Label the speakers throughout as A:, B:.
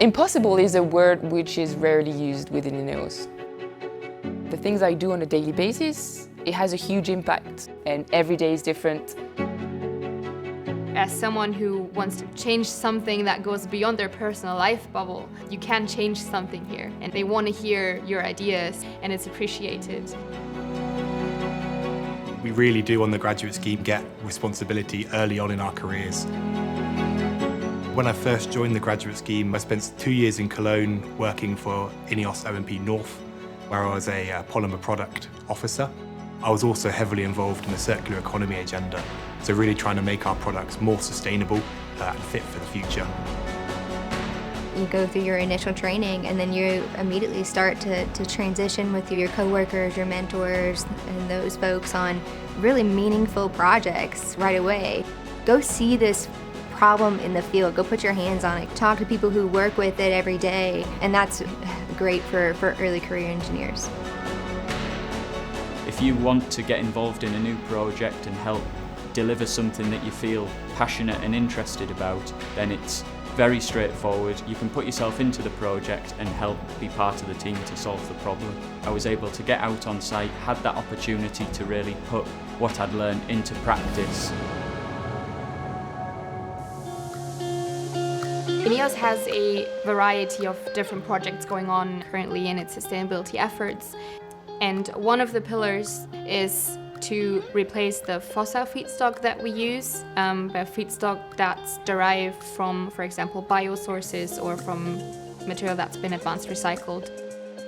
A: Impossible is a word which is rarely used within INEOS. The things I do on a daily basis, it has a huge impact, and every day is different.
B: As someone who wants to change something that goes beyond their personal life bubble, you can change something here, and they want to hear your ideas, and it's appreciated.
C: We really do on the graduate scheme get responsibility early on in our careers. When I first joined the graduate scheme, I spent 2 years in Cologne working for INEOS OMP North, where I was a polymer product officer. I was also heavily involved in the circular economy agenda, so really trying to make our products more sustainable and fit for the future.
D: You go through your initial training and then you immediately start to transition with your coworkers, your mentors, and those folks on really meaningful projects right away. Go see this problem in the field, go put your hands on it, talk to people who work with it every day, and that's great for early career engineers.
E: If you want to get involved in a new project and help deliver something that you feel passionate and interested about, then it's very straightforward. You can put yourself into the project and help be part of the team to solve the problem. I was able to get out on site, had that opportunity to really put what I'd learned into practice.
B: INEOS has a variety of different projects going on currently in its sustainability efforts. And one of the pillars is to replace the fossil feedstock that we use, a feedstock that's derived from, for example, biosources or from material that's been advanced recycled.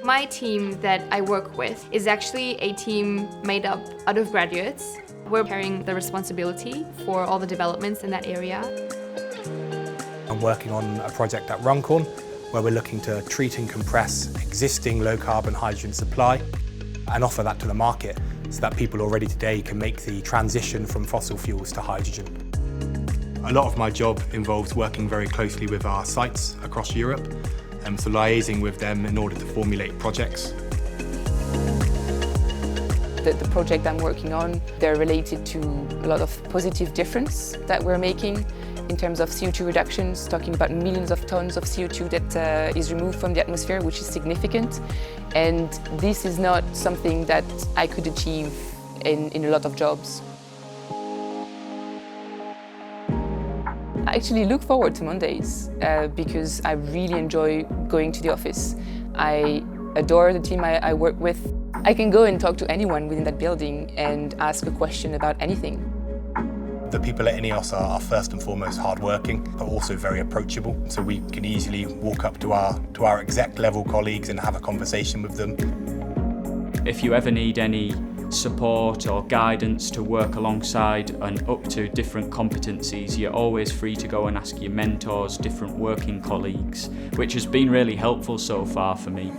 B: My team that I work with is actually a team made up out of graduates. We're carrying the responsibility for all the developments in that area.
C: I'm working on a project at Runcorn where we're looking to treat and compress existing low-carbon hydrogen supply and offer that to the market so that people already today can make the transition from fossil fuels to hydrogen. A lot of my job involves working very closely with our sites across Europe, so liaising with them in order to formulate projects.
A: The project I'm working on, they're related to a lot of positive difference that we're making in terms of CO2 reductions, talking about millions of tons of CO2 that is removed from the atmosphere, which is significant. And this is not something that I could achieve in a lot of jobs. I actually look forward to Mondays because I really enjoy going to the office. I adore the team I work with. I can go and talk to anyone within that building and ask a question about anything.
C: The people at INEOS are first and foremost hardworking, but also very approachable. So we can easily walk up to our exec level colleagues and have a conversation with them.
E: If you ever need any support or guidance to work alongside and up to different competencies, you're always free to go and ask your mentors, different working colleagues, which has been really helpful so far for me.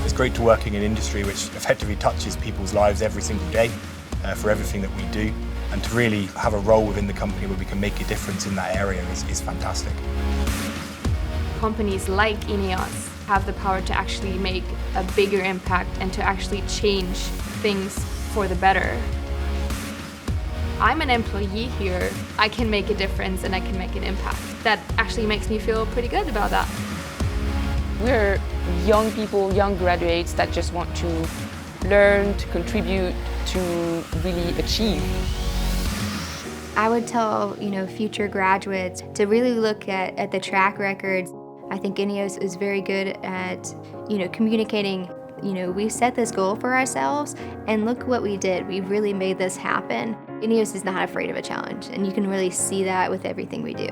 C: It's great to work in an industry which effectively touches people's lives every single day for everything that we do, and to really have a role within the company where we can make a difference in that area is fantastic.
B: Companies like INEOS have the power to actually make a bigger impact and to actually change things for the better. I'm an employee here. I can make a difference and I can make an impact. That actually makes me feel pretty good about that.
A: We're young people, young graduates that just want to learn, to contribute, to really achieve.
D: I would tell future graduates to really look at the track records. I think INEOS is very good at communicating. We set this goal for ourselves and look what we did. We really made this happen. INEOS is not afraid of a challenge, and you can really see that with everything we do.